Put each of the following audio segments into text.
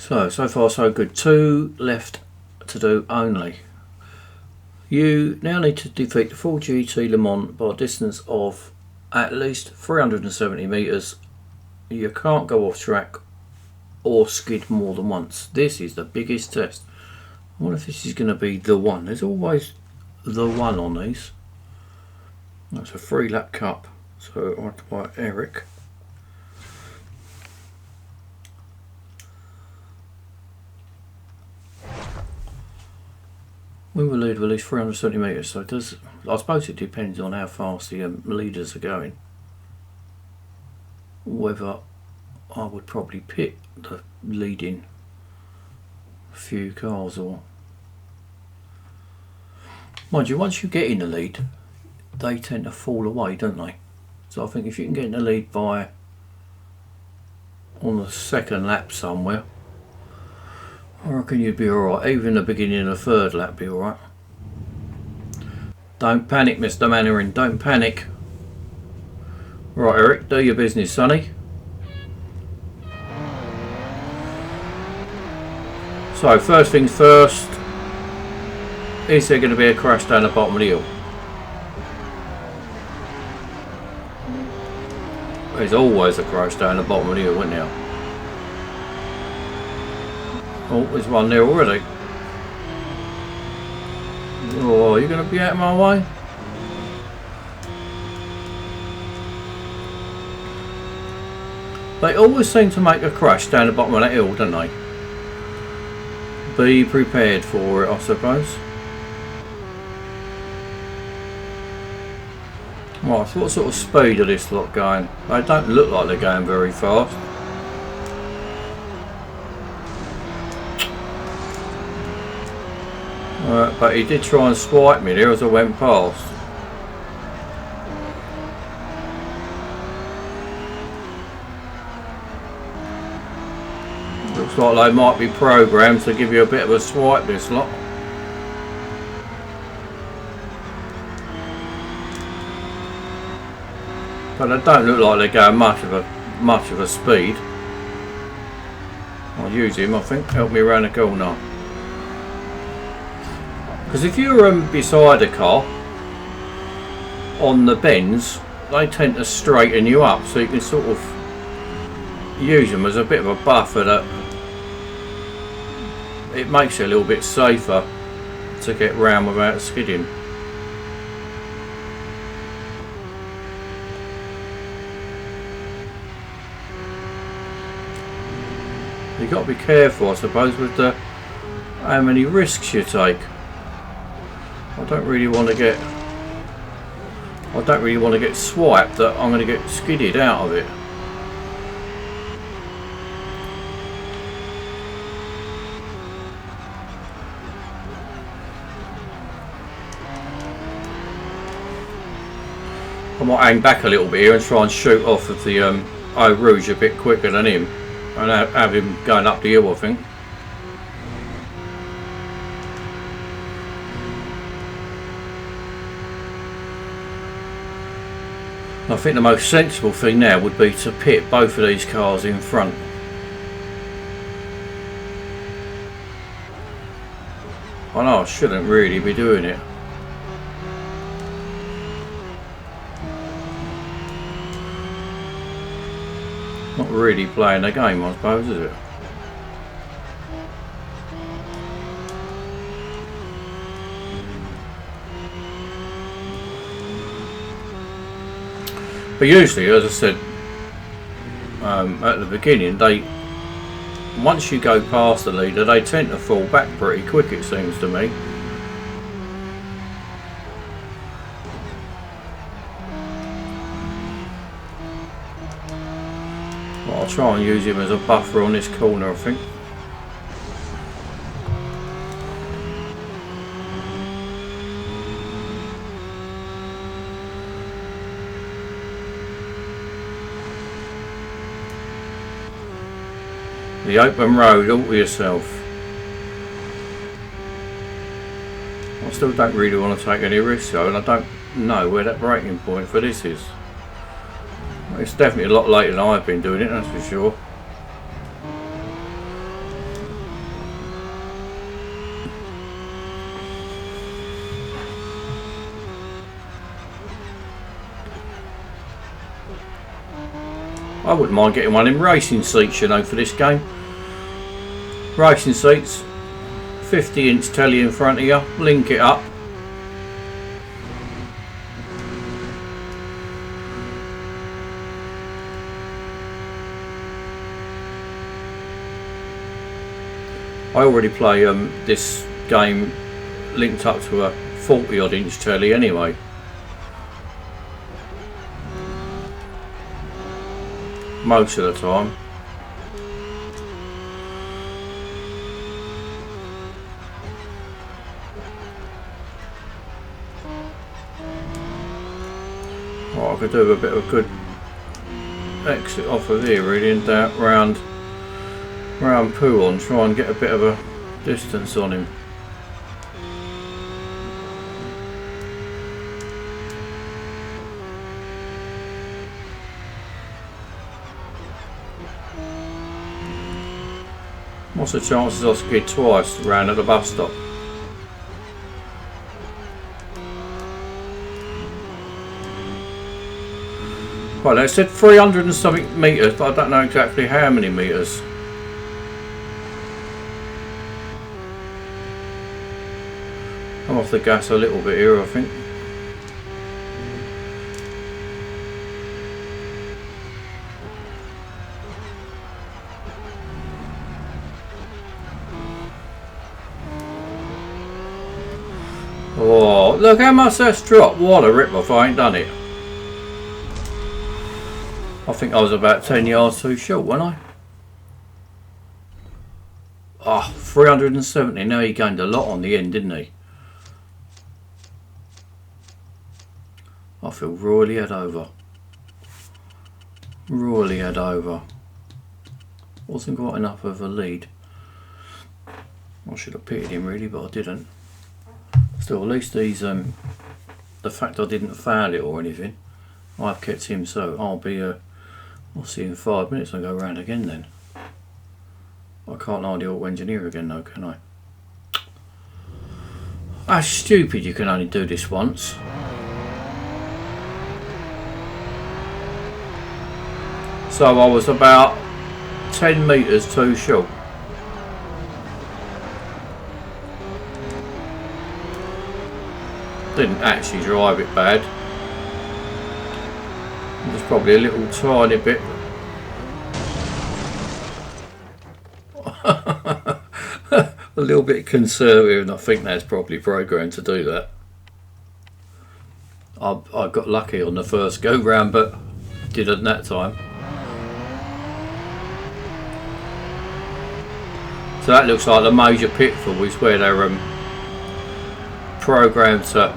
So far so good. 2 left to do only. You now need to defeat the full GT Le Mans by a distance of at least 370 metres. You can't go off track or skid more than once. This is the biggest test. I wonder if this is going to be the one. There's always the one on these. That's a 3-lap cup. So I have to buy Eric. We will lead with at least 370 metres, so it does. I suppose it depends on how fast the leaders are going. Whether I would probably pit the leading few cars, or mind you, once you get in the lead, they tend to fall away, don't they? So I think if you can get in the lead by on the 2nd lap somewhere, I reckon you'd be alright. Even the beginning of the 3rd lap be alright. Don't panic, Mr. Mannering, don't panic. Right, Eric, do your business, sonny. So, first things first, is there going to be a crash down the bottom of the hill? There's always a crash down the bottom of the hill, isn't there? Oh, there's one there already. Oh, you're going to be out of my way? They always seem to make a crash down the bottom of that hill, don't they? Be prepared for it, I suppose. Right, so what sort of speed are this lot going? They don't look like they're going very fast. But he did try and swipe me there as I went past. Looks like they might be programmed to give you a bit of a swipe, this lot. But they don't look like they're going much of a speed. I'll use him, I think, help me around the corner. Because if you're beside a car on the bends, they tend to straighten you up, so you can sort of use them as a bit of a buffer. That it makes it a little bit safer to get round without skidding. You've got to be careful, I suppose, with how many risks you take. I don't really want to get swiped that I'm going to get skidded out of it. I might hang back a little bit here and try and shoot off of the Eau Rouge a bit quicker than him, and have him going up the hill, I think. I think the most sensible thing now would be to pit both of these cars in front. I know I shouldn't really be doing it. Not really playing the game, I suppose, is it? But usually, as I said at the beginning, once you go past the leader, they tend to fall back pretty quick, it seems to me. Well, I'll try and use him as a buffer on this corner, I think. The open road all to yourself. I still don't really want to take any risks though, and I don't know where that braking point for this is. It's definitely a lot later than I've been doing it, that's for sure. I wouldn't mind getting one in racing seats, you know, for this game. Racing seats, 50-inch telly in front of you, link it up. I already play this game linked up to a 40-odd inch telly anyway. Most of the time. Well, I could do a bit of a good exit off of here really and down round Pooh on, try and get a bit of a distance on him. What's the chances I skid twice round at the bus stop? Well, they said 300 and something metres, but I don't know exactly how many metres. I'm off the gas a little bit here, I think. Oh, look how much that's dropped. What a rip off, I ain't done it. I think I was about 10 yards too short, wasn't I? Ah, 370. Now he gained a lot on the end, didn't he? I feel royally head over. Royally head over. Wasn't quite enough of a lead. I should have pitted him really, but I didn't. Still, at least he's the fact I didn't foul it or anything, I've kept him, so I'll be I'll see in 5 minutes and go round again then. I can't hardly auto engineer again though, can I? That's stupid, you can only do this once. So I was about 10 metres too short. Didn't actually drive it bad. Just probably a little tiny bit. A little bit conservative, and I think that's probably programmed to do that. I got lucky on the first go round, but didn't that time. So that looks like the major pitfall is where they're programmed to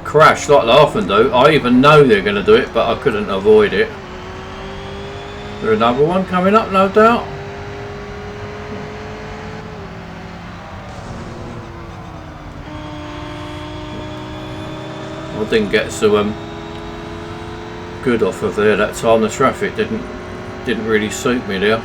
crash like they often do. I even know they're going to do it, but I couldn't avoid it. There's another one coming up, no doubt. I didn't get so good off of there that time. The traffic didn't really suit me there.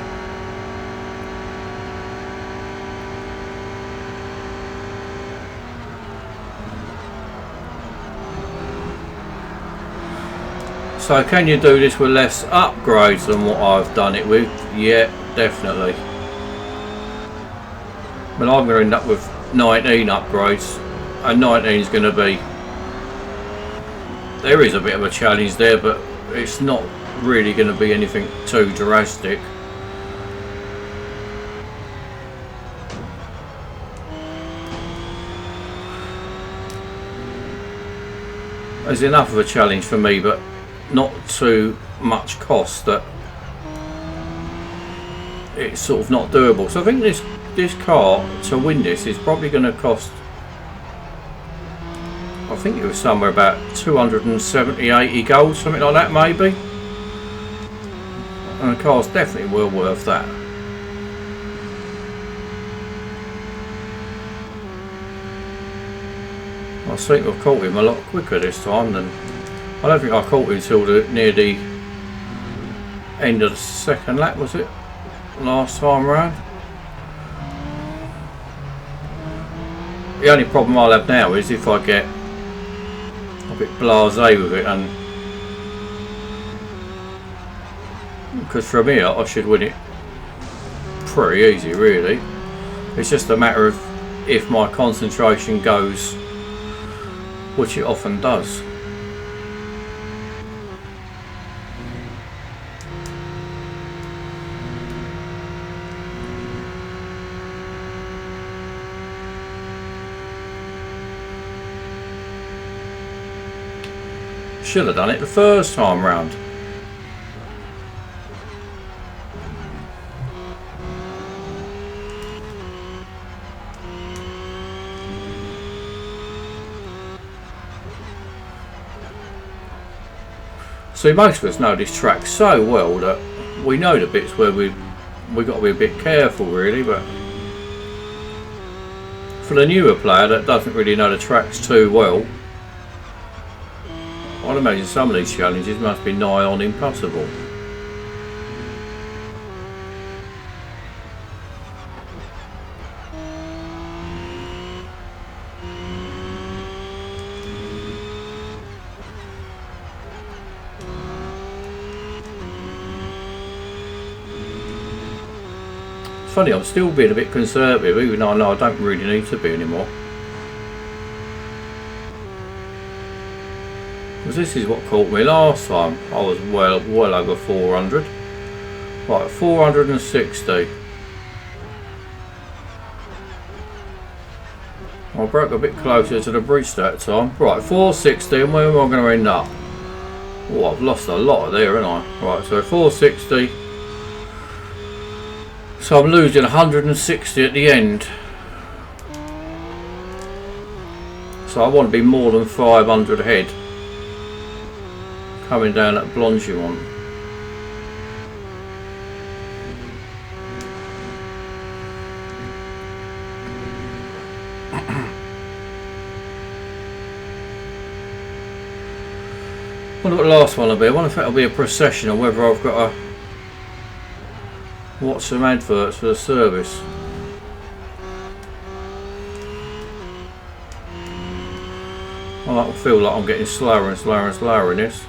So can you do this with less upgrades than what I've done it with? Yeah, definitely. But I'm going to end up with 19 upgrades, and 19 is going to be... There is a bit of a challenge there, but it's not really going to be anything too drastic. There's enough of a challenge for me, but not too much cost that it's sort of not doable. So I think this car, to win this, is probably going to cost, I think it was somewhere about 270, 80 gold, something like that maybe. And the car's definitely well worth that. I seem to have caught him a lot quicker this time than... I don't think I caught him till near the end of the second lap, was it? Last time round. The only problem I'll have now is if I get a bit blasé with it and because from here I should win it pretty easy really. It's just a matter of if my concentration goes, which it often does. Should have done it the first time round. See, most of us know this track so well that we know the bits where we got to be a bit careful really, but for the newer player that doesn't really know the tracks too well, I'd imagine some of these challenges must be nigh on impossible. It's funny, I'm still being a bit conservative, even though I know I don't really need to be anymore. Because this is what caught me last time. I was well over 400. Right, 460. I broke a bit closer to the bridge that time. Right, 460, and where am I going to end up? Oh, I've lost a lot there, haven't I? Right, so 460. So I'm losing 160 at the end. So I want to be more than 500 ahead. Coming down at Blanchimont. I wonder what the last one will be. I wonder if that'll be a procession or whether I've got to watch some adverts for the service. I feel like I'm getting slower and slower and slower in this.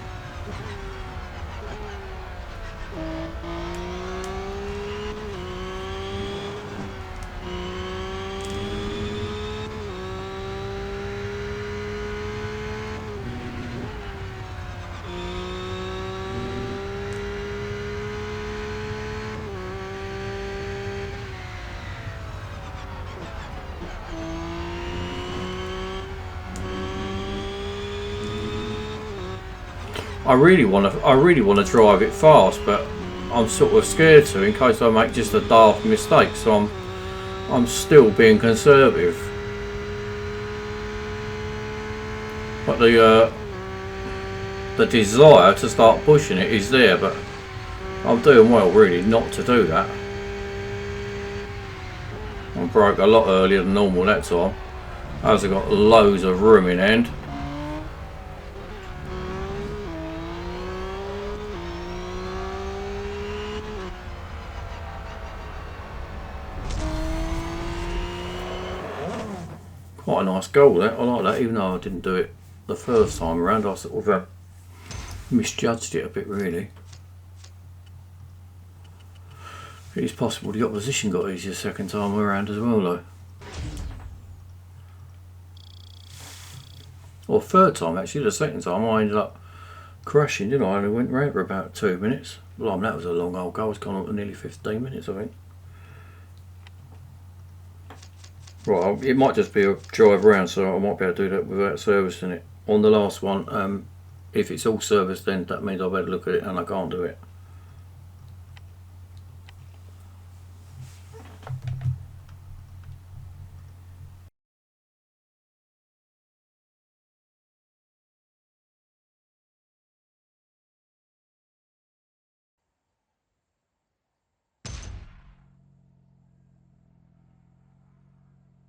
I really want to drive it fast, but I'm sort of scared to in case I make just a daft mistake. So I'm still being conservative. But the desire to start pushing it is there, but I'm doing well really not to do that. I broke a lot earlier than normal that time, as I got loads of room in hand. Quite a nice goal that, I like that, even though I didn't do it the first time around. I sort of misjudged it a bit really. It is possible the opposition got easier second time around as well though. Or third time actually, the second time I ended up crashing, didn't I? I only went round for about 2 minutes. Blimey, that was a long old goal, it's gone on to nearly 15 minutes I think. Right, it might just be a drive around, so I might be able to do that without servicing it. On the last one, if it's all serviced then that means I better look at it and I can't do it.